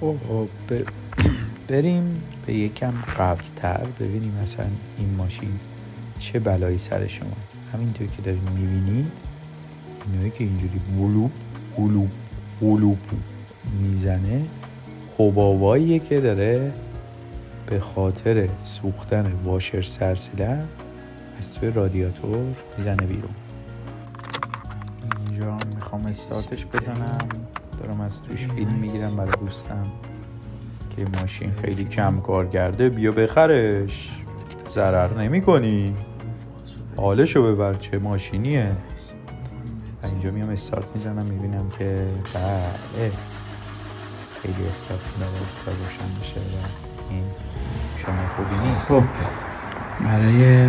خب بریم به یکم قبلتر ببینیم مثلا این ماشین چه بلایی سر شما. همینطور که داری میبینی اینایی که اینجوری بلوب بلوب بلوب میزنه حباباییه که داره به خاطر سوختن واشر سرسیلن از توی رادیاتور میزنه بیرون. اینجا میخوام استارتش بزنم، دارم از توش فیلم میگیرم برای دوستم که ماشین خیلی کم کارگرده، بیا بخرش، ضرر نمی کنی، حالشو ببر، چه ماشینیه. و اینجا میام استارت میزنم میبینم که بله خیلی استارت میداره تا روشن بشه و این شما خوبی نیست. خب برای